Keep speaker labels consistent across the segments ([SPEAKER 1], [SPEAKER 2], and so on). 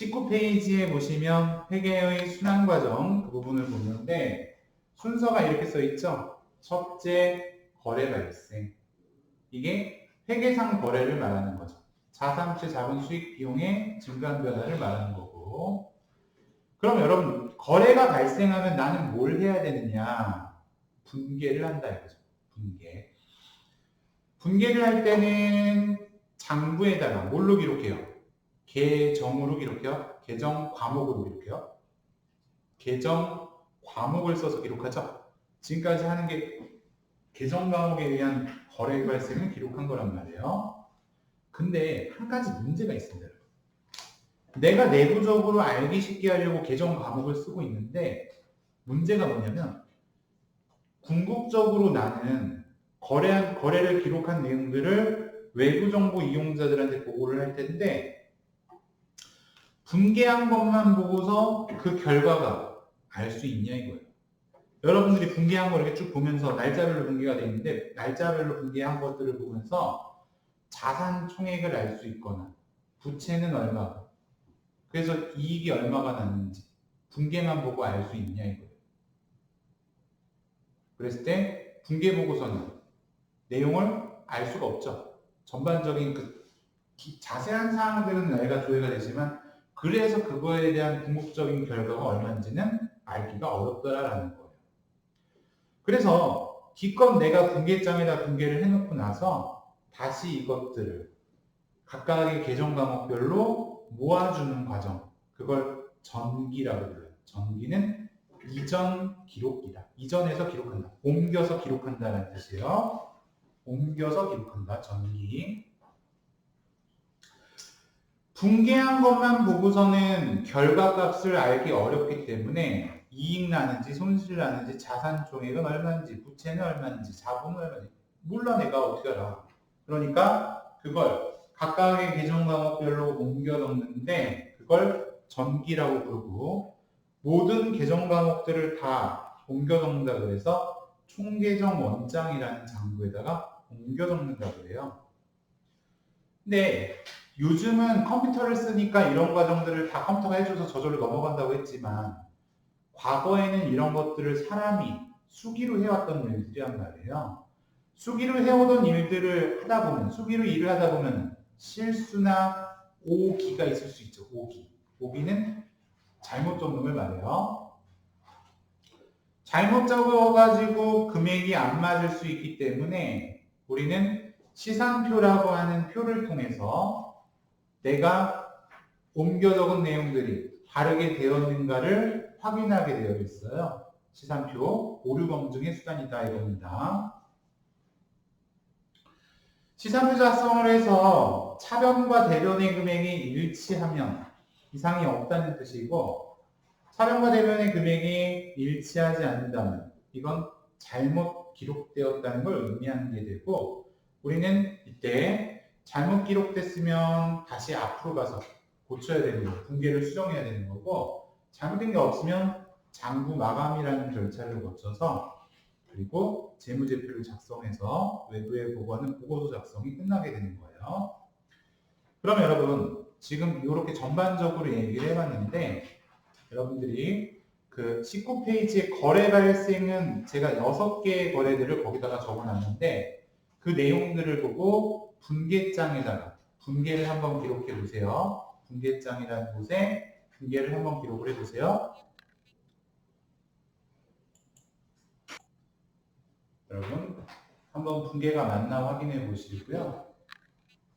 [SPEAKER 1] 19페이지에 보시면 회계의 순환 과정 그 부분을 보는데 순서가 이렇게 써 있죠. 첫째, 거래 발생. 이게 회계상 거래를 말하는 거죠. 자산채 자본 수익 비용의 증가한 변화를 말하는 거고. 그럼 여러분, 거래가 발생하면 나는 뭘 해야 되느냐? 분계를 한다 이거죠. 분계. 분계를 할 때는 장부에다가 뭘로 기록해요? 계정으로 기록해요? 계정 과목으로 기록해요? 계정 과목을 써서 기록하죠? 지금까지 하는 게 계정 과목에 의한 거래 발생을 기록한 거란 말이에요. 근데 한 가지 문제가 있습니다. 내가 내부적으로 알기 쉽게 하려고 계정 과목을 쓰고 있는데 문제가 뭐냐면 궁극적으로 나는 거래를 기록한 내용들을 외부 정보 이용자들한테 보고를 할 텐데 분계한 것만 보고서 그 결과가 알 수 있냐 이거예요. 여러분들이 분계한 거 이렇게 쭉 보면서 날짜별로 분계가 되어 있는데 날짜별로 분계한 것들을 보면서 자산 총액을 알 수 있거나 부채는 얼마고 그래서 이익이 얼마가 났는지 분계만 보고 알 수 있냐 이거예요. 그랬을 때 분계 보고서는 내용을 알 수가 없죠. 전반적인 그 자세한 사항들은 내가 조회가 되지만 그래서 그거에 대한 궁극적인 결과가 얼마인지는 알기가 어렵더라라는 거예요. 그래서 기껏 내가 분계장에다 분계를 해놓고 나서 다시 이것들을 각각의 계정 과목별로 모아주는 과정, 그걸 전기라고 불러요. 전기는 이전 기록이다. 이전에서 기록한다. 옮겨서 기록한다는 뜻이에요. 옮겨서 기록한다. 전기. 분계한 것만 보고서는 결과값을 알기 어렵기 때문에 이익 나는지 손실 나는지 자산 총액은 얼마인지 부채는 얼마인지 자본은 얼마인지 몰라 내가 어떻게 알아. 그러니까 그걸 각각의 계정 과목별로 옮겨 넣는데 그걸 전기라고 부르고 모든 계정 과목들을 다 옮겨 넣는다 그래서 총계정 원장이라는 장부에다가 옮겨 넣는다 그래요. 근데 요즘은 컴퓨터를 쓰니까 이런 과정들을 다 컴퓨터가 해줘서 저절로 넘어간다고 했지만 과거에는 이런 것들을 사람이 수기로 해왔던 일들이란 말이에요. 수기로 해오던 일들을 하다 보면, 수기로 일을 하다 보면 실수나 오기가 있을 수 있죠. 오기. 오기는 잘못 적는 걸 말해요. 잘못 적어가지고 금액이 안 맞을 수 있기 때문에 우리는 시산표라고 하는 표를 통해서 내가 옮겨 적은 내용들이 다르게 되었는가를 확인하게 되어 있어요. 시산표, 오류 검증의 수단이다 이겁니다. 시산표 작성을 해서 차변과 대변의 금액이 일치하면 이상이 없다는 뜻이고 차변과 대변의 금액이 일치하지 않는다면 이건 잘못 기록되었다는 걸 의미하는 게 되고 우리는 이때 잘못 기록됐으면 다시 앞으로 가서 고쳐야 되는 거고 분계를 수정해야 되는 거고 잘못된 게 없으면 장부 마감이라는 절차를 거쳐서 그리고 재무제표를 작성해서 외부에 보고하는 보고서 작성이 끝나게 되는 거예요. 그럼 여러분 지금 이렇게 전반적으로 얘기를 해봤는데 여러분들이 그 19페이지의 거래 발생은 제가 6개의 거래들을 거기다가 적어놨는데 그 내용들을 보고 분계장에다가 분계를 한번 기록해 보세요. 분계장이라는 곳에 분계를 한번 기록을 해 보세요. 여러분 한번 분계가 맞나 확인해 보시고요.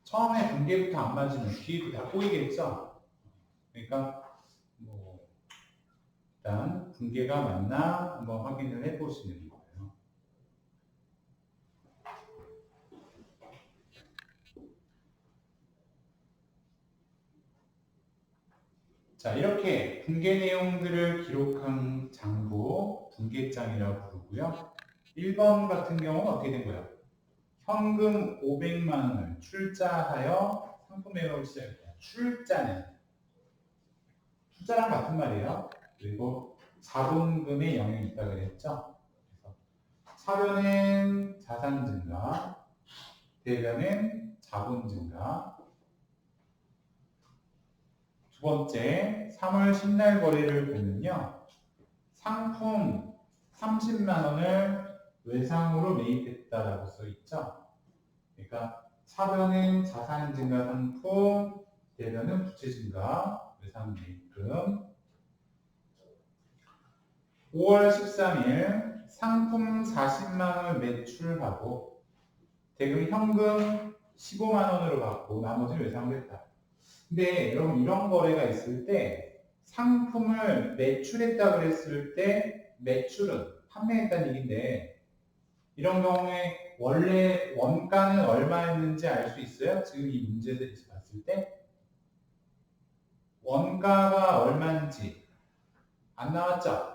[SPEAKER 1] 처음에 분계부터 안 맞으면 뒤에도 다 꼬이겠죠? 그러니까 뭐 일단 분계가 맞나 한번 확인을 해 보시는 거예요. 자, 이렇게 분계 내용들을 기록한 장부, 분계장이라고 부르고요. 1번 같은 경우는 어떻게 된 거예요? 현금 500만 원을 출자하여 상품 매각을 시작했다. 출자는 투자랑 같은 말이에요. 그리고 자본금에 영향이 있다 그랬죠. 그래서 사료는 자산 증가, 대변은 자본 증가. 번째, 3월 10날 거래를 보면요. 상품 30만 원을 외상으로 매입했다라고 써 있죠. 그러니까 차변은 자산 증가 상품, 대변은 부채 증가, 외상 매입금. 5월 13일 상품 40만 원을 매출하고 대금 현금 15만 원으로 받고 나머지는 외상을 했다. 근데 여러분 이런 거래가 있을 때 상품을 매출했다 그랬을 때 매출은 판매했다는 얘기인데 이런 경우에 원래 원가는 얼마였는지 알 수 있어요? 지금 이 문제들에서 봤을 때 원가가 얼마인지 안 나왔죠?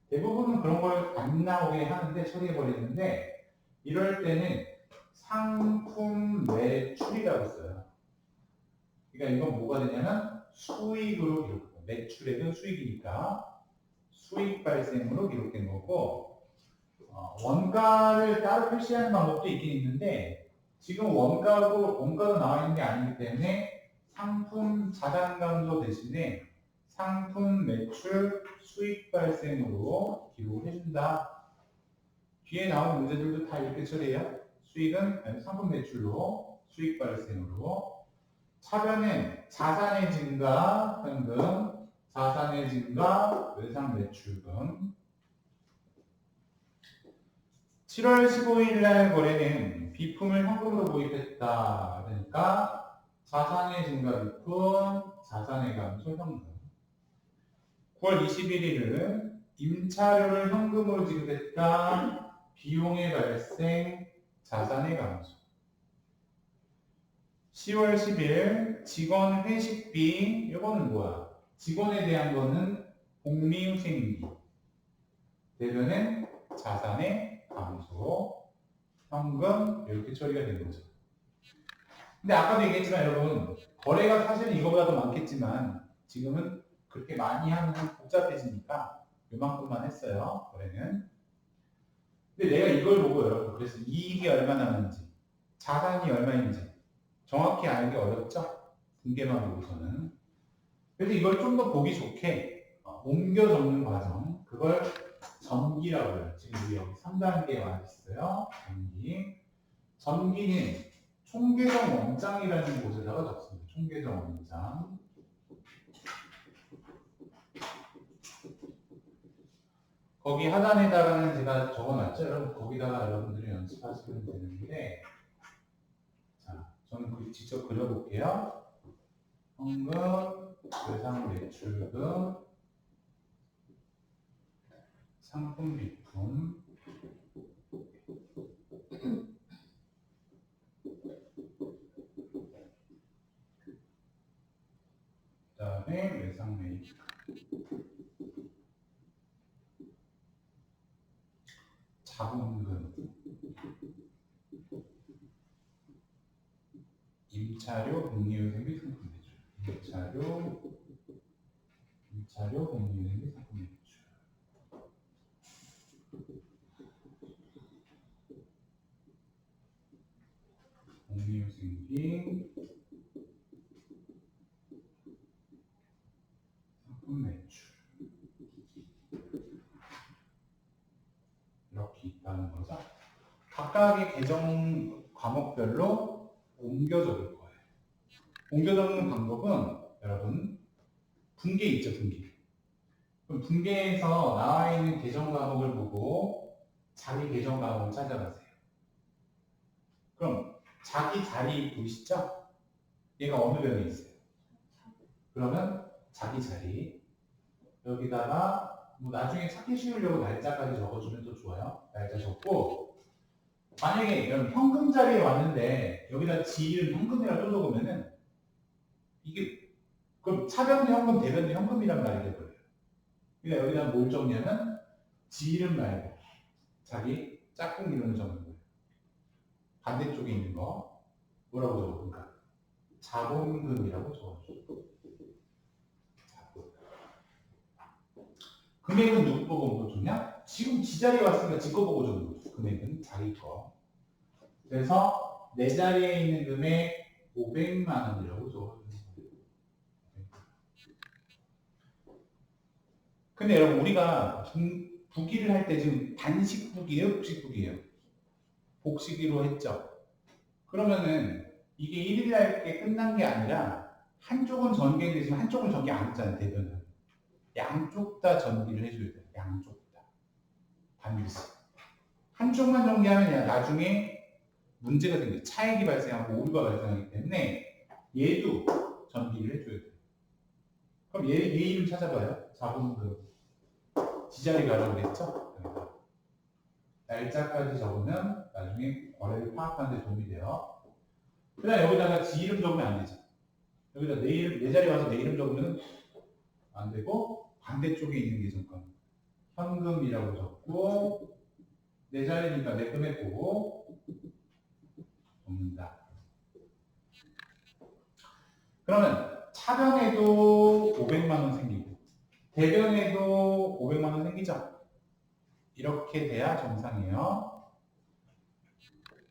[SPEAKER 1] 대부분은 그런 걸 안 나오게 하는데 처리해버리는데 이럴 때는 상품 매출이라고 써요. 그러니까 이건 뭐가 되냐면 수익으로 기록해요. 매출액은 수익이니까 수익 발생으로 기록된 거고 원가를 따로 표시하는 방법도 있긴 있는데 지금 원가도 나와 있는 게 아니기 때문에 상품 자산 감소 대신에 상품 매출 수익 발생으로 기록을 해준다. 뒤에 나온 문제들도 다 이렇게 처리해요. 수익은 상품 매출로 수익 발생으로 차변은 자산의 증가 현금, 자산의 증가 외상 매출금. 7월 15일 날 거래는 비품을 현금으로 구입했다. 그러니까 자산의 증가 비품, 자산의 감소 현금. 9월 21일은 임차료를 현금으로 지급했다. 비용의 발생, 자산의 감소. 10월 10일 직원 회식비. 이거는 뭐야? 직원에 대한 거는 복리후생비. 대변은 자산의 감소, 현금 이렇게 처리가 되는 거죠. 근데 아까도 얘기했지만 여러분 거래가 사실은 이거보다 더 많겠지만 지금은 그렇게 많이 하면 복잡해지니까 요만큼만 했어요. 거래는. 근데 내가 이걸 보고 여러분 그래서 이익이 얼마 남았는지 자산이 얼마인지 정확히 알기 어렵죠? 분계만 보고서는. 그래서 이걸 좀 더 보기 좋게 옮겨 적는 과정 그걸 전기라고 해요. 지금 우리 여기 3단계에 와 있어요. 전기. 전기는 총계정 원장이라는 곳에다가 적습니다. 총계정 원장. 거기 하단에다가는 제가 적어놨죠. 여러분 거기다가 여러분들이 연습하시면 되는데 자, 저는 직접 그려볼게요. 현금, 외상 매출금, 상품 비품, 그 다음에 외상 매입, 자본금, 임차료, 복리후생비, 상품 매출. 임차료, 복리후생비, 상품 매출. 복리후생비, 상품 매출. 이렇게 있다는 거죠. 각각의 계정 과목별로 옮겨 적을 거예요. 옮겨 적는 방법은 여러분 분계 있죠, 분계. 그럼 분계에서 나와 있는 계정 과목을 보고 자기 계정 과목을 찾아가세요. 그럼 자기 자리 보이시죠? 얘가 어느 변에 있어요? 그러면 자기 자리 여기다가 뭐 나중에 찾기 쉬우려고 날짜까지 적어주면 또 좋아요. 날짜 적고 만약에 여러분 현금 자리에 왔는데 여기다 지인 현금이라 또 적으면은 이게 그럼 차변도 현금, 대변도 현금이란 말이 돼버려요. 그러니까 여기다 뭘 적냐면 지이름 말고 자기 짝꿍 이름을 적는 거예요. 반대쪽에 있는 거 뭐라고 적을까? 자본금이라고 적어줘. 금액은 누구 보고 적냐? 지금 지 자리에 왔으니까 지 거 보고 적는 거죠. 금액은 자기 거. 그래서 내 자리에 있는 금액 500만 원이라고 적어주는 거예요. 근데 여러분 우리가 부기를 할 때 지금 단식 부기예요, 복식 부기예요? 복식으로 했죠. 그러면은 이게 1일 날게 끝난 게 아니라 한쪽은 전개되지만 한쪽은 전개 안 했잖아요, 대변은. 양쪽 다 전기를 해줘야 돼요. 양쪽 다. 반드시. 한쪽만 전개하면 나중에 문제가 생겨요. 차액이 발생하고 오류가 발생하기 때문에 얘도 전기를 해줘야 돼요. 그럼 얘 이름 찾아봐요. 자본금. 지자리 가라고 그랬죠? 그러니까 날짜까지 적으면 나중에 거래를 파악하는 데 도움이 돼요. 그 다음에 여기다가 지 이름 적으면 안 되죠. 여기다 내 이름, 내 자리 와서 내 이름 적으면 안 되고 반대쪽에 있는 게 잠깐 현금이라고 적고 내 자리니까 내 금액 보고 적는다. 그러면 차변에도 500만 원 생기고 대변에도 500만 원 생기죠. 이렇게 돼야 정상이에요.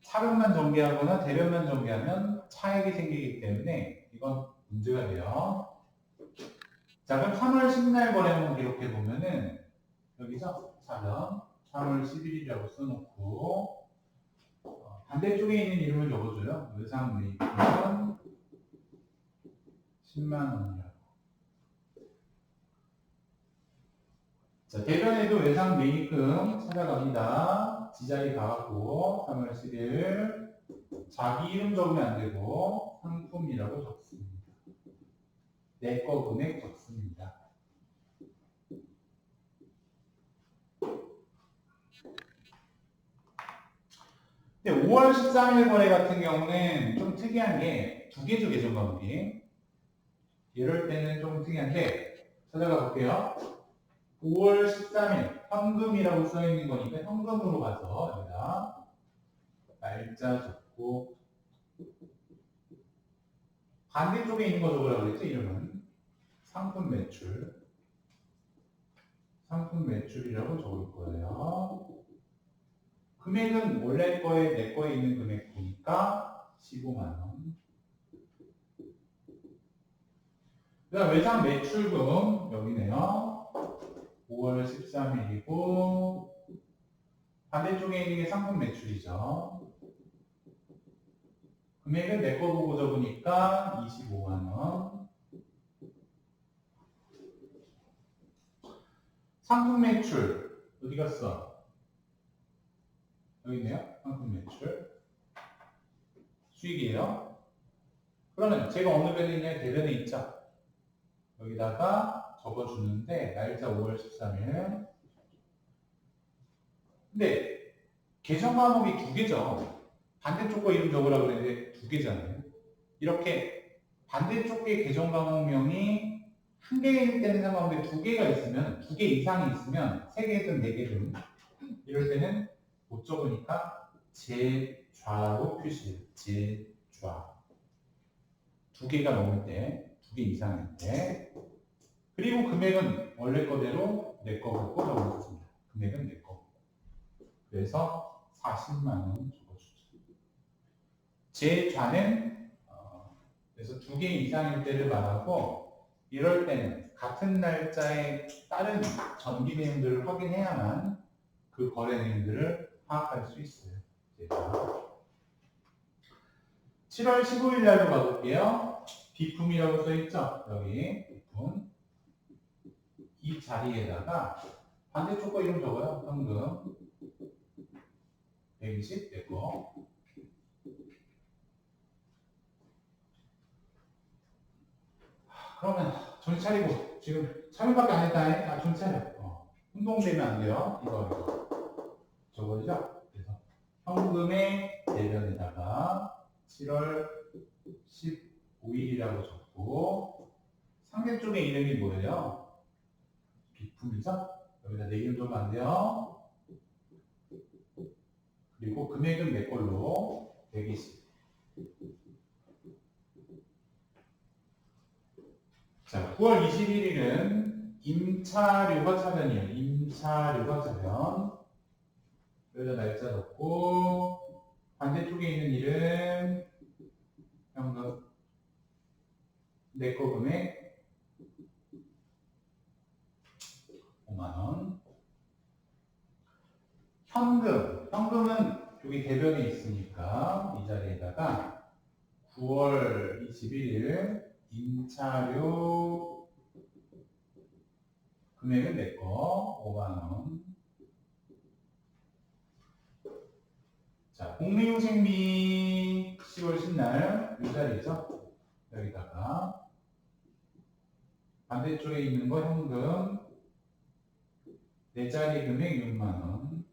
[SPEAKER 1] 차변만 전개하거나 대변만 전개하면 차액이 생기기 때문에 이건 문제가 돼요. 자, 그럼 3월 10날 거래 한번 기록해 보면은 여기서 차변 3월 11일이라고 써놓고 반대쪽에 있는 이름을 적어줘요. 외상 매입은 10만 원이라고. 자, 대변에도 외상 매입금 찾아갑니다. 지자리 가갖고 3월 10일 자기 이름 적으면 안 되고 상품이라고 적습니다. 내 거 금액 적습니다. 근데 5월 13일 거래 같은 경우는 좀 특이한 게 두 개죠, 계정 과목이. 이럴 때는 좀 특이한데 찾아가 볼게요. 5월 13일 현금이라고 써 있는 거니까 현금으로 가서 여기다 날짜 적고 반대쪽에 있는 거 적으라고 그랬죠, 이름은. 상품 매출. 상품 매출이라고 적을 거예요. 금액은 원래 거에 내 거에 있는 금액 보니까 15만 원. 그다음 외상 매출금 여기네요. 5월 13일이고 반대쪽에 있는 게 상품 매출이죠. 금액은 내 거 보고 적으니까 25만 원. 상품 매출 어디 갔어? 여기 있네요. 상품 매출. 수익이에요. 그러면 제가 어느 변에 있냐면 대변에 있죠. 여기다가 적어주는데 날짜 5월 13일. 근데 계정 과목이 두 개죠. 반대쪽 거 이름 적으라고 그랬는데 두 개잖아요. 이렇게 반대쪽의 계정 과목명이 한 개일 때는 상관없는데 두 개가 있으면, 두 개 이상이 있으면, 세 개든 네 개든 이럴 때는 못 적으니까 제좌로 표시해요. 제좌. 두 개가 넘을 때, 두 개 이상일 때. 그리고 금액은 원래 거대로 내 거 갖고 적어줬습니다. 금액은 내 거. 그래서 40만 원 적어주죠. 제좌는 그래서 두 개 이상일 때를 말하고 이럴 때는 같은 날짜에 다른 전기 내용들을 확인해야만 그 거래 내용들을 파악할 수 있어요. 제가 7월 15일 날로 가볼게요. 비품이라고 써있죠? 여기 비품. 이 자리에다가 반대쪽 거 이름 적어요. 현금 120 내거. 그러면 정신 차리고 지금 3일밖에 안 했다. 정신 차려. 혼동되면 안 돼요. 이거 적어야죠. 그래서 현금의 대변에다가 7월 15일이라고 적고 상대쪽의 이름이 뭐예요? 비품이죠? 여기다 내 이름 적으면 안 돼요. 그리고 금액은 내 걸로 120. 자, 9월 21일은 임차료가 차변이에요. 임차료가 차변. 여기다 날짜 넣고 반대쪽에 있는 이름 현금 내 거 금액 5만원. 현금은 여기 대변에 있으니까 이 자리에다가 9월 21일 임차료 금액은 내거 5만원. 자, 복리후생비 10월 10날 이 자리죠. 여기다가 반대쪽에 있는 거 현금 네 자리 금액 6만원.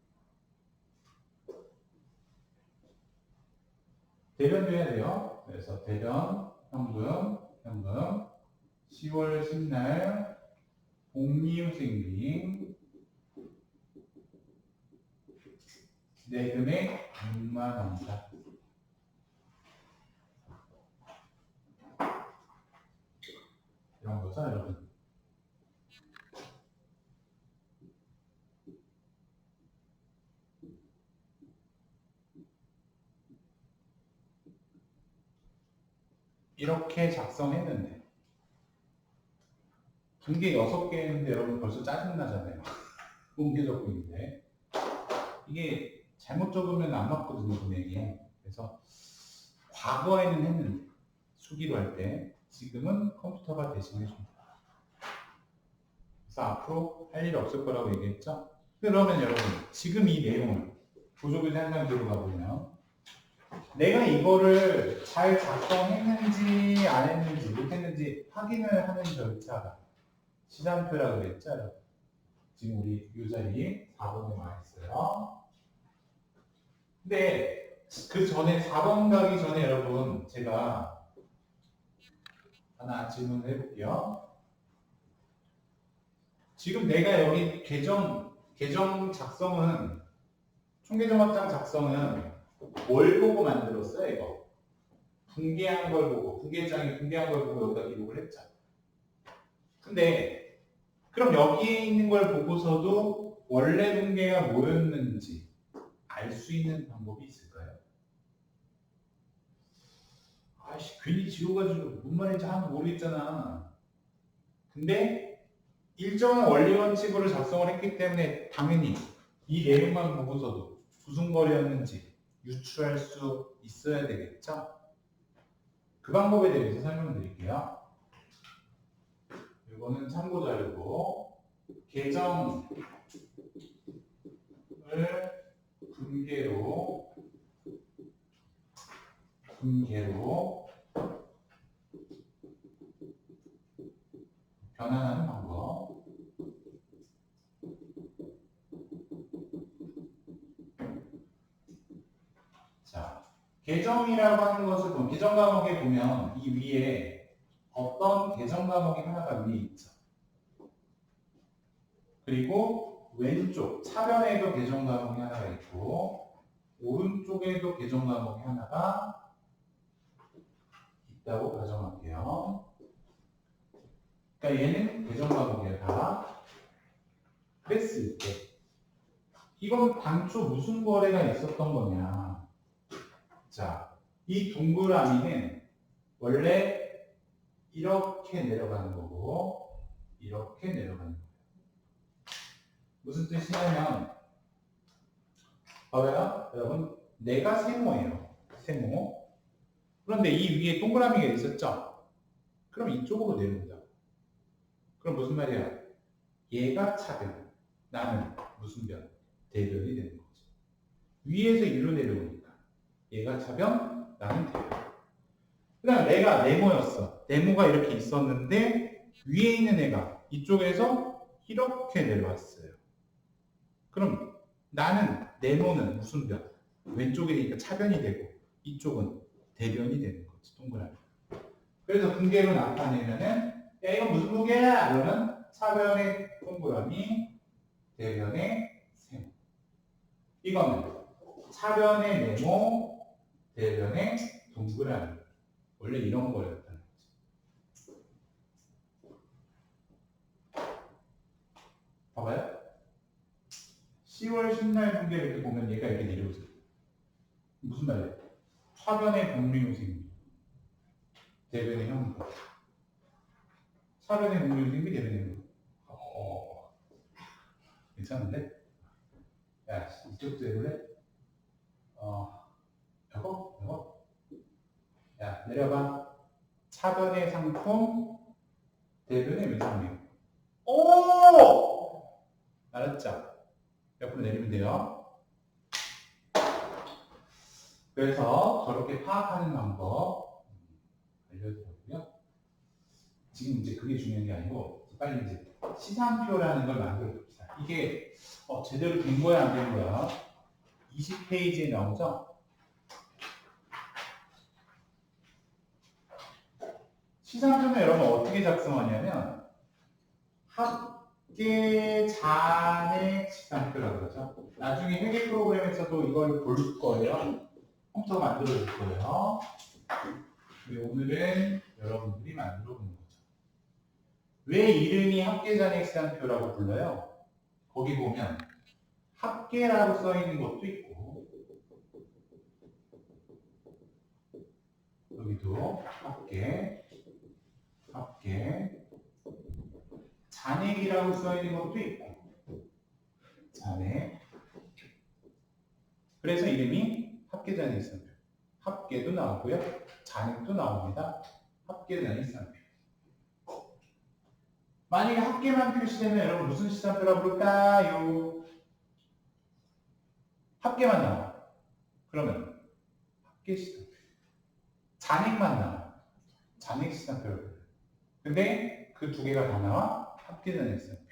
[SPEAKER 1] 대변도 해야 돼요. 그래서 대변 현금 10월 10날 복리후생비 내 금액 6만원이다. 이런 거죠, 여러분. 이렇게 작성했는데 분계 6개 했는데 여러분 벌써 짜증나잖아요. 분계 적고 있는데 이게 잘못 적으면 안 맞거든요, 금액이. 그래서 과거에는 했는데 수기로 할 때 지금은 컴퓨터가 대신해 줍니다. 그래서 앞으로 할 일 없을 거라고 얘기했죠. 그러면 여러분 지금 이 내용을 보조교재 한장 들어가 보면 내가 이거를 잘 작성했는지 안 했는지 못했는지 확인을 하는 절차가 시간표라고 그랬죠, 여러분. 지금 우리 이 자리 4번에 와 있어요. 근데 그 전에 4번 가기 전에 여러분 제가 하나 질문을 해볼게요. 지금 내가 여기 계정 작성은 총계정 확장 작성은 뭘 보고 만들었어요, 이거? 분계한 걸 보고, 부계장이 분계한 걸 보고 여기다 기록을 했죠. 근데 그럼 여기에 있는 걸 보고서도 원래 분계가 뭐였는지 알 수 있는 방법이 있을까요? 아이씨, 괜히 지워가지고 뭔 말인지 하나도 모르겠잖아. 근데 일정한 원리 원칙으로 작성을 했기 때문에 당연히 이 내용만 보고서도 무슨 거리였는지 유추할 수 있어야 되겠죠? 그 방법에 대해서 설명드릴게요. 이거는 참고 자료고 계정을 분계로 변환하는 방법. 자, 계정이라고 하는 것을 보면 계정 과목에 보면 이 위에 어떤 계정 과목이 하나가 위에 있죠. 그리고 왼쪽 차변에도 계정 과목이 하나가 있고 오른쪽에도 계정 과목이 하나가 있다고 가정할게요. 그러니까 얘는 계정 과목이에요, 다. 그랬을 때 이건 당초 무슨 거래가 있었던 거냐. 자, 이 동그라미는 원래 이렇게 내려가는 거고 이렇게 내려가는 거예요. 무슨 뜻이냐면 봐봐요, 여러분. 내가 세모예요. 세모. 그런데 이 위에 동그라미가 있었죠? 그럼 이쪽으로 내려온다. 그럼 무슨 말이야? 얘가 차변, 나는 무슨 변? 대변이 되는 거죠. 위에서 일로 내려오니까 얘가 차변, 나는 대변. 그 다음 내가 네모였어. 네모가 이렇게 있었는데 위에 있는 애가 이쪽에서 이렇게 내려왔어요. 그럼 나는 네모는 무슨 변? 왼쪽이니까 차변이 되고 이쪽은 대변이 되는 거지, 동그라미. 그래서 분계로 나타내면은 야 이건 무슨 분계야? 그러면 차변의 동그라미, 대변의 세모. 이거는 차변의 네모, 대변의 동그라미. 원래 이런 거였다는 거지. 봐봐요. 10월 10날 분계 이렇게 보면 얘가 이렇게 내려오죠. 무슨 말이에요? 차변의 복리후생비, 대변의 현금. 차변의 복리후생비, 대변의 현금. 괜찮은데? 야, 이쪽도 해볼래? 이거? 야, 내려봐. 차변의 상품, 대변의 외상명. 오! 알았죠? 옆으로 내리면 돼요. 그래서 저렇게 파악하는 방법 알려드렸고요. 지금 이제 그게 중요한 게 아니고 빨리 이제 시상표라는 걸 만들어 봅시다. 이게 제대로 된 거야 안 된 거야? 20페이지에 나오죠? 시상표는 여러분 어떻게 작성하냐면 합계 잔액 시상표라고 그러죠. 나중에 회계 프로그램에서도 이걸 볼 거예요. 컴퓨터 만들어 줄 거예요. 근데 오늘은 여러분들이 만들어 보는 거죠. 왜 이름이 합계 잔액 시상표라고 불러요? 거기 보면 합계라고 써 있는 것도 있고 여기도 합계 잔액이라고 써 있는 것도 있고 잔액. 그래서 이름이 합계 잔액 시상표. 합계도 나오고요. 잔액도 나옵니다. 합계 잔액 시상표. 만약에 합계만 표시되면 여러분 무슨 시상표라고 부를까요? 합계만 나와. 그러면 합계 시상표. 잔액만 나와. 잔액 시상표라고 불러요. 근데 그 두 개가 다 나와. 합계 잔액 시상표.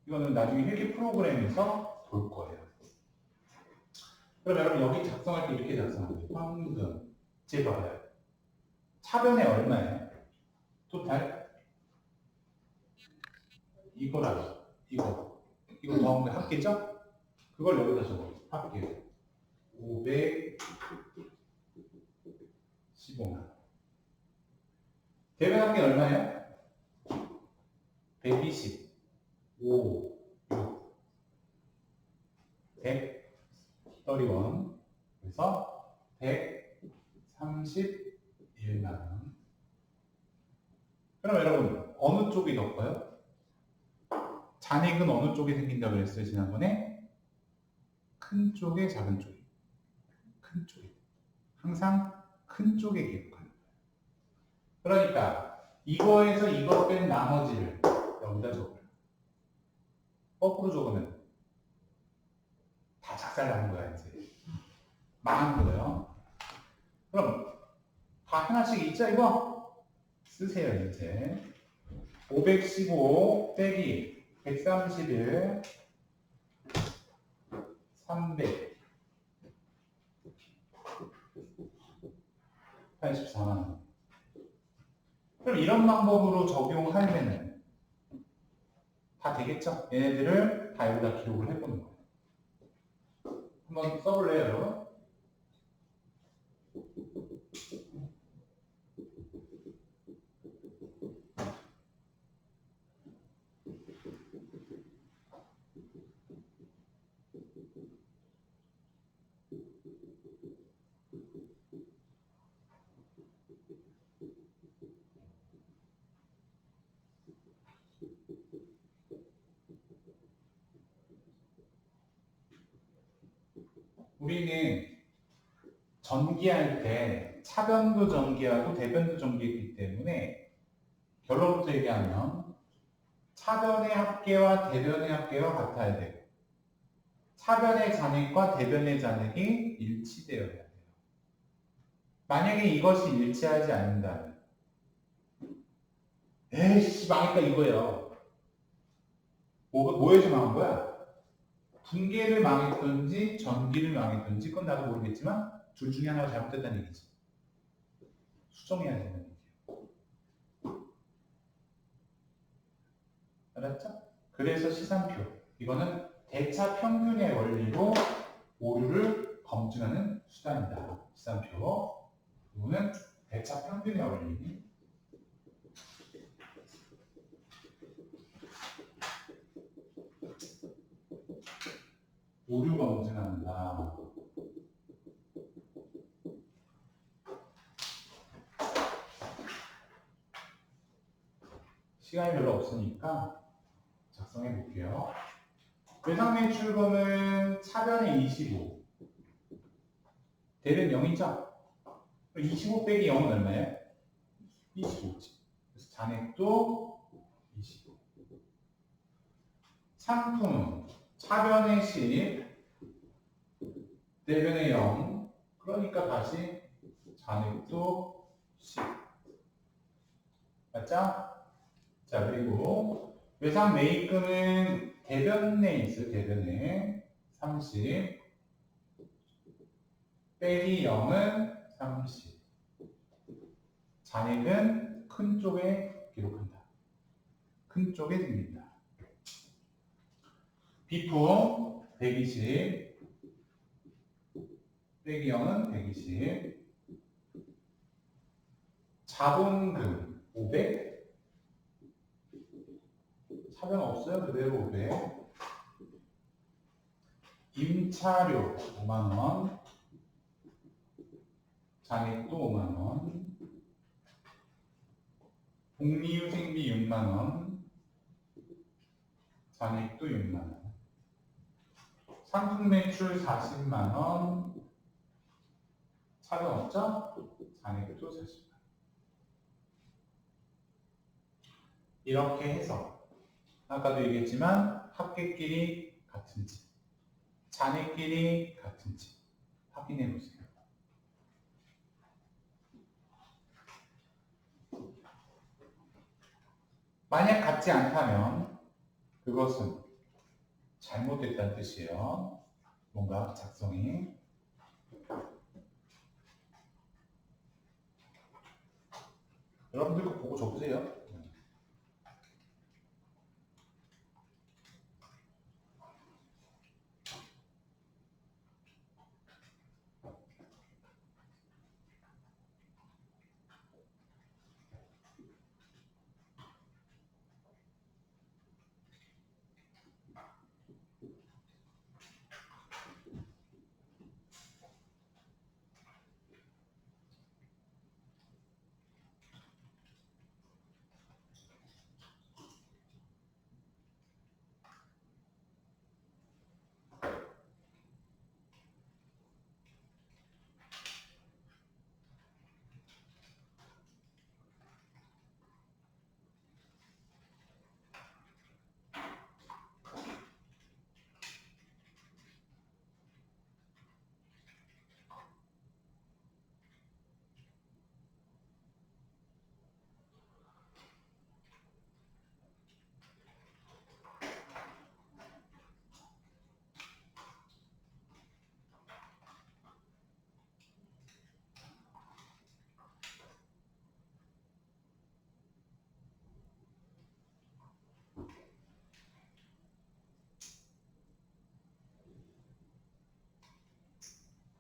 [SPEAKER 1] 이거는 나중에 회계 프로그램에서 볼 거예요. 그럼 여러분 여기 작성할 때 이렇게 작성하세요. 황금. 제 봐봐요. 차변에 얼마예요? 토탈? 이거라고. 이거 더한 게 합계죠? 그걸 여기다 적어요. 합계. 515만. 대변 합계 얼마예요? 120. 5, 6. 131. 그래서 131만 원. 그럼 여러분 어느 쪽이 더 커요? 잔액은 어느 쪽에 생긴다고 그랬어요 지난번에? 큰 쪽에 작은 쪽에. 큰 쪽에. 항상 큰 쪽에 기록하는 거예요. 그러니까 이거에서 이거 뺀 나머지를 여기다 적어요. 거꾸로 적으면 다 작살나는 거야 이제. 망한 거예요. 그럼 다 하나씩 있죠 이거? 쓰세요 이제. 515 빼기 131 300 84만 원. 그럼 이런 방법으로 적용하면은 다 되겠죠? 얘네들을 다 여기다 기록을 해보는 거예요. 한번 써볼래요, 여러분? 우리는 전기할 때 차변도 전기하고 대변도 전기했기 때문에 결론부터 얘기하면 차변의 합계와 대변의 합계가 같아야 되고 차변의 잔액과 대변의 잔액이 일치되어야 돼요. 만약에 이것이 일치하지 않는다면 에이씨 망했다 이거예요. 뭐에서 망한 거야? 분계를 망했든지 전기를 망했든지 그건 나도 모르겠지만 둘 중에 하나가 잘못됐다는 얘기지. 수정해야 되는 얘기예요. 알았죠? 그래서 시산표. 이거는 대차 평균의 원리로 오류를 검증하는 수단이다. 시산표. 이거는 대차 평균의 원리. 오류 검증한다. 시간이 별로 없으니까 작성해 볼게요. 외상 매출금은 차변에 25, 대변 0이죠? 25 빼기 0은 얼마예요? 25지. 그래서 잔액도 25. 상품 차변에 10, 대변에 0. 그러니까 다시 잔액도 10. 맞죠? 자, 그리고 외상 매입금은 대변에 있어요. 대변에 30 빼기 0은 30. 잔액은 큰 쪽에 기록한다. 큰 쪽에 듭니다. 비품 120 빼기 0은 120. 자본금 500. 차변 없어요. 그대로 500. 임차료 5만원. 잔액도 5만원. 복리후생비 6만원. 잔액도 6만원. 상품 매출 40만원. 차변 없죠? 잔액도 40만원. 이렇게 해서 아까도 얘기했지만 합계끼리 같은지 잔액끼리 같은지 확인해 보세요. 만약 같지 않다면 그것은 잘못됐다는 뜻이에요. 뭔가 작성이. 여러분들 그거 보고 적으세요.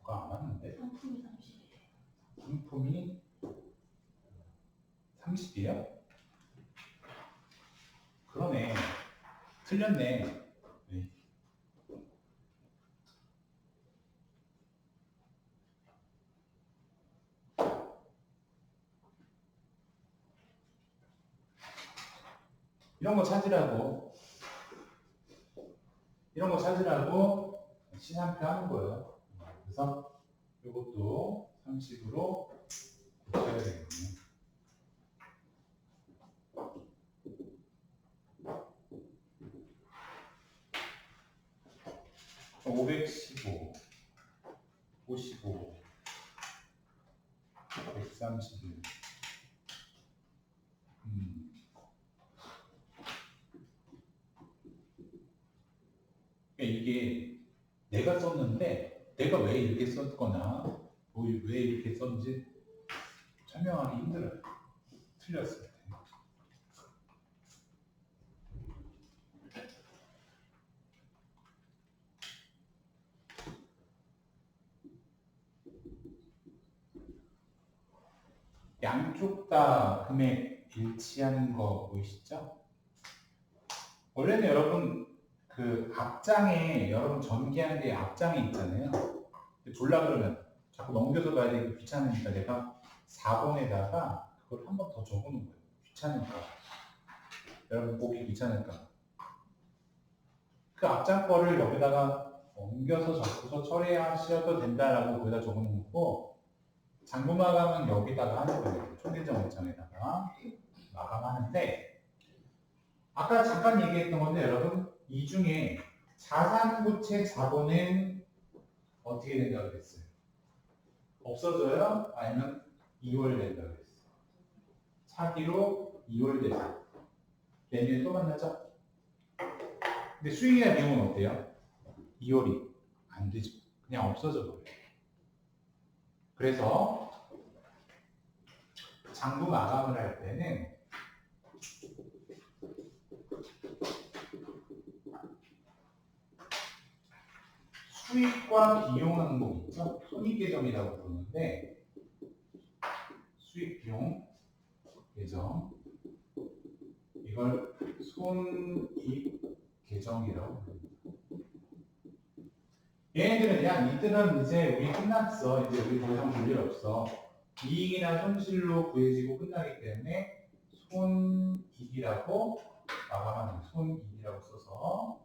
[SPEAKER 1] 뭐가 안 맞는데?
[SPEAKER 2] 상품이 30이에요.
[SPEAKER 1] 상품이 30이에요? 그러네. 틀렸네. 네. 이런 거 찾으라고. 이런 거 찾으라고 시상표 하는 거예요. 그래서 이것도 30으로 고쳐야 되겠네요. 515, 55, 131. 이게 내가 썼는데 내가 왜 이렇게 썼거나 뭐 왜 이렇게 썼는지 설명하기 힘들어요. 틀렸을 때. 양쪽 다 금액 일치하는 거 보이시죠? 원래는 여러분 그 앞장에 여러분 전개하는 게 앞장에 있잖아요. 졸라 그러면 자꾸 넘겨서 가야 되고 귀찮으니까 내가 4번에다가 그걸 한 번 더 적어놓은 거예요. 귀찮으니까. 여러분 보기 귀찮을까. 그 앞장 거를 여기다가 옮겨서 적고서 처리하셔도 된다라고 거기다 적어놓고 장부 마감은 여기다가 하는 거예요. 초계정 문장에다가 마감하는데 아까 잠깐 얘기했던 건데 여러분 이 중에 자산부채 자본은 어떻게 된다고 그랬어요? 없어져요? 아니면 이월된다고 그랬어요? 차기로 이월되죠. 내년에 또 만나죠? 근데 수익이나 비용은 어때요? 이월이 안 되죠. 그냥 없어져 버려요. 그래서 장부 마감을 할 때는 수익과 비용 항목 있죠? 손익계정이라고 부르는데 수익 비용 계정 이걸 손익 계정이라고 부릅니다. 얘네들은 야 이들은 이제 우리 끝났어. 이제 우리 더 이상 볼 일 없어. 이익이나 손실로 구해지고 끝나기 때문에 손익이라고 마감하는 손익이라고 써서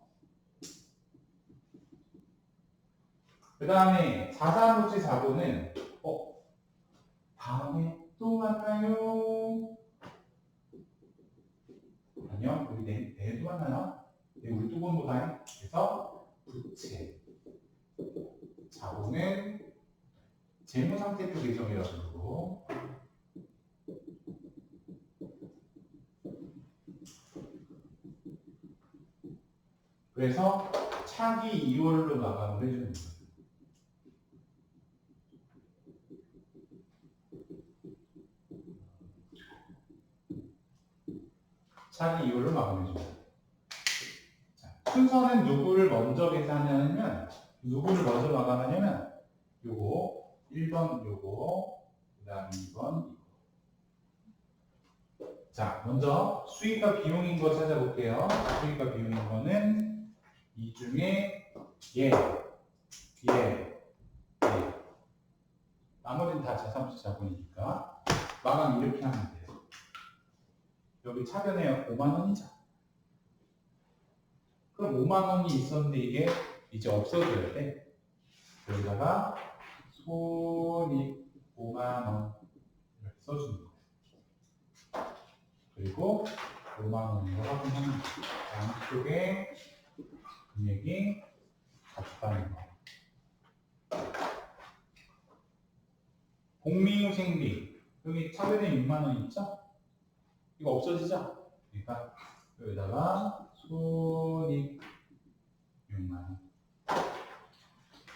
[SPEAKER 1] 그 다음에 자산부채 자본은 다음에 또 만나요. 아니요, 우리 내일 또 만나요. 내일 우리 또 공부가요. 그래서 부채 자본은 재무상태표 계정이라고 부르고 그래서 차기 2월로 마감을 해주는 거예요. 차기 2월로 마감해줍니다. 순서는 누구를 먼저 계산하냐면 누구를 먼저 마감하냐면 요거 1번 요거 그 다음 2번 이거. 자 먼저 수익과 비용인 거 찾아볼게요. 수익과 비용인 거는 이 중에 얘 나머지는 다 자산부채 자본이니까 마감 이렇게 하면 돼요. 여기 차변에 5만 원이죠. 그럼 5만 원이 있었는데 이게 이제 없어져야 돼. 여기다가 손익 5만 원 이렇게 써주는 거예요. 그리고 5만 원으로 확인하는 거예요. 양쪽에 금액이 같다는 거예요. 복리후생비 여기 차변에 6만 원 있죠? 이거 없어지죠? 그러니까 여기다가 손익 6만 원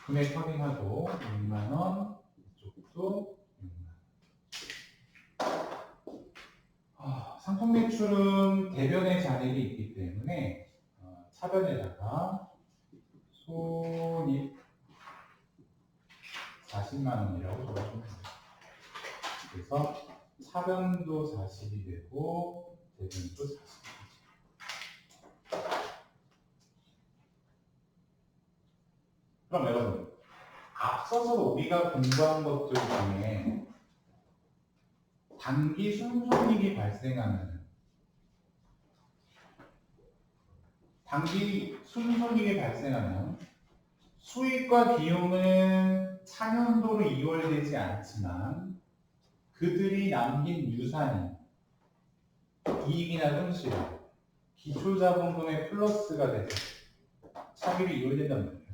[SPEAKER 1] 금액 확인하고 6만 원 이쪽도 6만 원 상품 매출은 대변의 자리에 있기 때문에 차변에다가 손익 40만 원이라고 적어주면 돼요. 그래서 차변도 40이 되고 대변도 40이 되죠. 그럼 여러분 앞서서 우리가 공부한 것들 중에 단기 순손익이 발생하는 수익과 비용은 차년도로 이월되지 않지만 그들이 남긴 유산이 이익이나 손실, 기초자본금의 플러스가 돼서 차기로 이월된다는 거예요.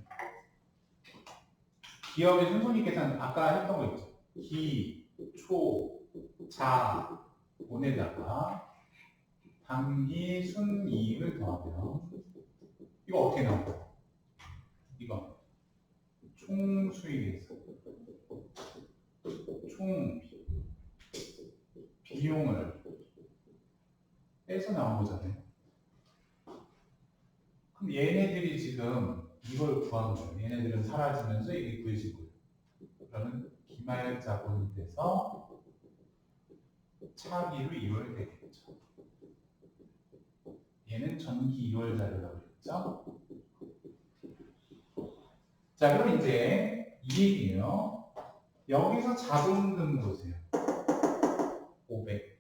[SPEAKER 1] 기업의 순손익 계산 아까 했던 거 있죠. 기, 초, 자, 본에다가 단기 순이익을 더하면 이거 어떻게 나올까요? 이거 총수익에서 총 비용을 빼서 나온 거잖아요. 그럼 얘네들이 지금 이걸 구한 거예요. 얘네들은 사라지면서 이게 구해지고요. 그러면 기말 자본이 돼서 차기로 이월되겠죠. 얘는 전기 이월 자료라고 했죠. 자, 그럼 이제 이 얘기예요. 여기서 자본금 보세요. 500.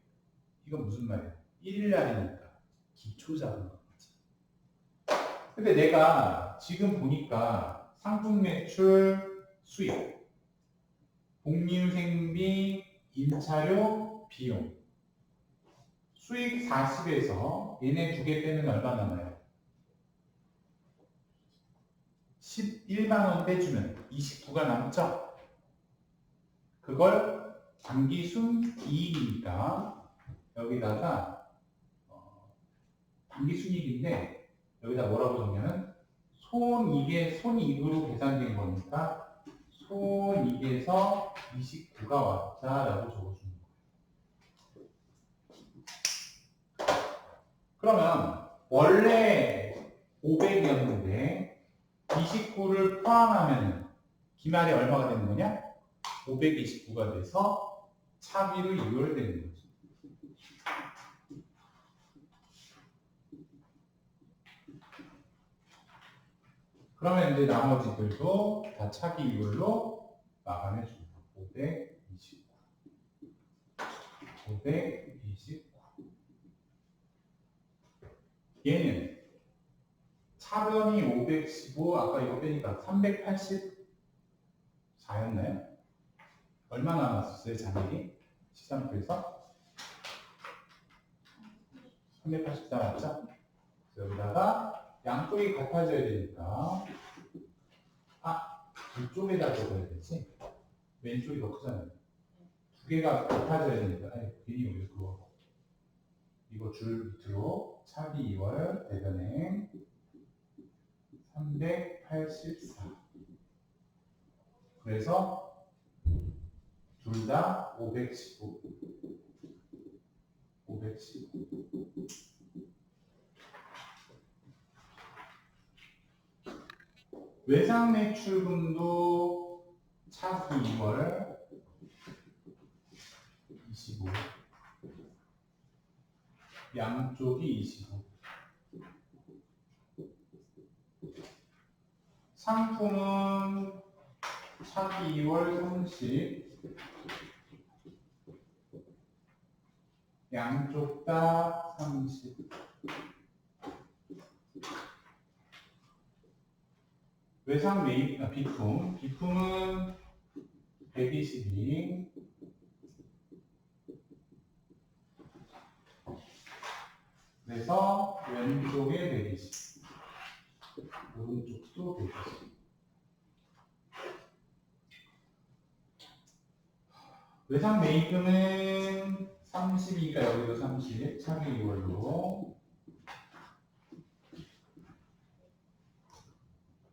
[SPEAKER 1] 이건 무슨 말이야? 1일 날이니까 기초 자본금이지. 근데 내가 지금 보니까 상품 매출, 수입, 복리후생비, 임차료, 비용. 수익 40에서 얘네 두 개 빼면 얼마 남아요? 11만 원 빼주면 29가 남죠? 그걸 당기순 이익이니까 여기다가 당기순이익인데 여기다 뭐라고 적냐면 손익으로 계산된 거니까 손익에서 29가 왔다라고 적어주는 거예요. 그러면 원래 500이었는데 29를 포함하면 기말이 얼마가 되는 거냐? 529가 돼서 차비로 이월되는 거죠. 그러면 이제 나머지들도 다 차기 이율로 마감해 줍니다. 529. 529. 얘는 차변이 515, 아까 이거 빼니까 384였나요? 얼마 남았었어요, 잔액이? 13%에서? 384 맞죠? 여기다가 양쪽이 같아져야 되니까 이쪽에다 적어야 되지? 왼쪽이 더 크잖아요. 두 개가 같아져야 되니까 괜히 여기 그거 이거 줄 밑으로 차비 2월 대변행 384 그래서 둘 다 515 외상 매출금도 차기 2월 25 양쪽이 25 상품은 차기 2월 30 양쪽 다 30 외상 비품은 122 그래서 왼쪽에 120 오른쪽도 120 외상 매입금은 32니까 여기도 30 차기 2월로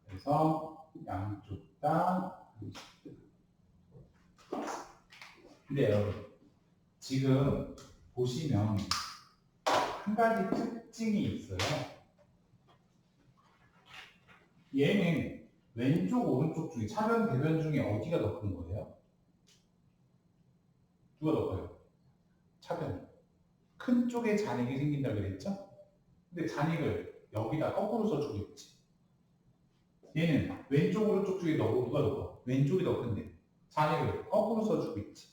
[SPEAKER 1] 그래서 양쪽 다 30. 근데 여러분 지금 보시면 한 가지 특징이 있어요. 얘는 왼쪽 오른쪽 중에 차변 대변 중에 어디가 더 큰 거예요? 누가 더 커요? 차변. 큰 쪽에 잔액이 생긴다고 그랬죠? 근데 잔액을 여기다 거꾸로 써주고 있지. 얘는 왼쪽 오른쪽 중에 누가 더 커? 왼쪽이 더 큰데 잔액을 거꾸로 써주고 있지.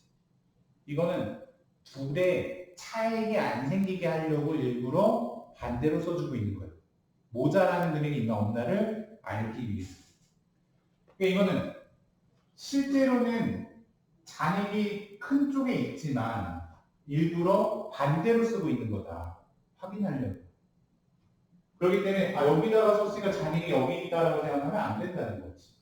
[SPEAKER 1] 이거는 둘의 차액이 안 생기게 하려고 일부러 반대로 써주고 있는 거예요. 모자라는 금액이 있나 없나를 알기 위해서. 그러니까 이거는 실제로는 잔액이 큰 쪽에 있지만 일부러 반대로 쓰고 있는 거다. 확인하려고. 그렇기 때문에 여기다가 썼으니까 잔액이 여기 있다라고 생각하면 안 된다는 거지.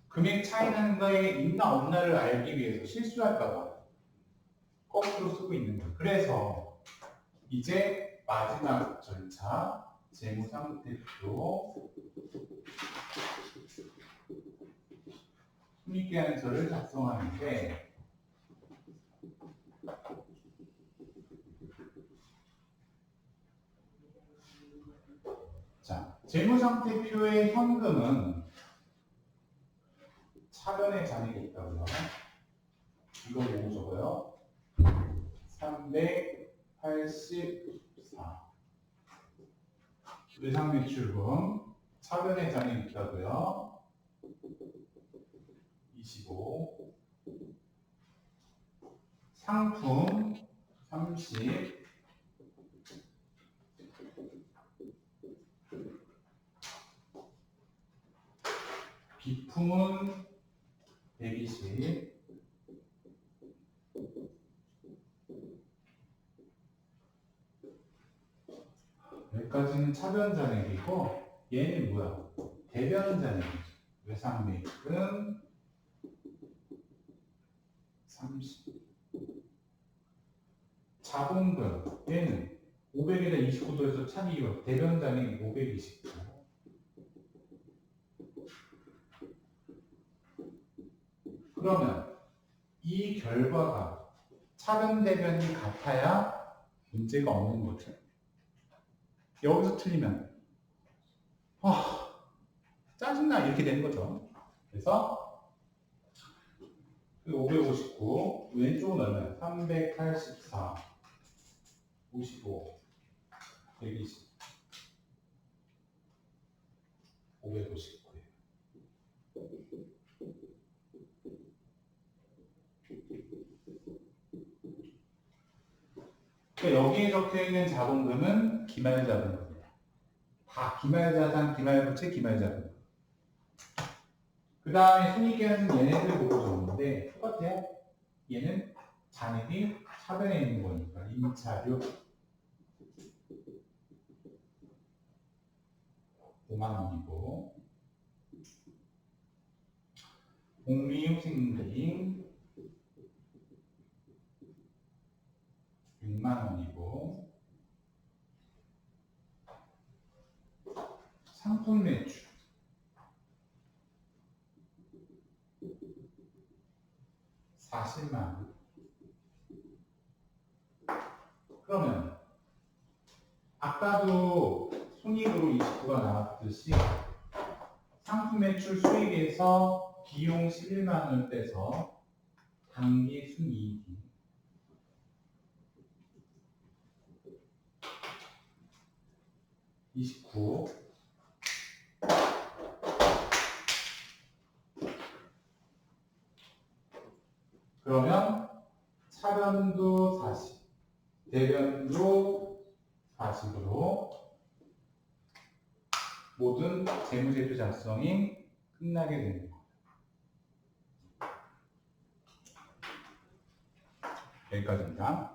[SPEAKER 1] 금액 차이 나는 거에 있나 없나를 알기 위해서 실수할까봐 거꾸로 쓰고 있는 거예요. 그래서 이제 마지막 절차 재무상태표 손익계산서를 작성하는데 자, 재무상태표의 현금은 차변의 잔액이 있다고요. 이거 보고 적어요. 384 외상매출금 차변의 잔액이 있다고요. 25 상품 30 비품은 120 여기까지는 차변 잔액이고 얘는 뭐야? 대변 잔액이죠. 외상매입은 30 자본금 얘는 500에다 29도에서 차비율 대변 잔액이 529 그러면 이 결과가 차변 대변이 같아야 문제가 없는 거죠. 여기서 틀리면 짜증나 이렇게 되는 거죠. 그래서 559 왼쪽은 얼마야? 384 55 120 559예요. 그러니까 여기에 적혀있는 자본금은 기말자본금이에요. 다 기말자산, 기말부채, 기말자본금. 그 다음에 순이익계산서는 얘네들 보고 적는데 똑같아요. 얘는 잔액이 차변에 있는 거니까 임차료 5만원이고 복리후생대임 6만원이고 상품 매출 40만원. 그러면 아까도 손익으로 29가 나왔듯이 상품 매출 수익에서 비용 11만원을 빼서 당기 순이익이 29 그러면 차변도 40 대변도 40으로 모든 재무제표 작성이 끝나게 됩니다. 여기까지입니다.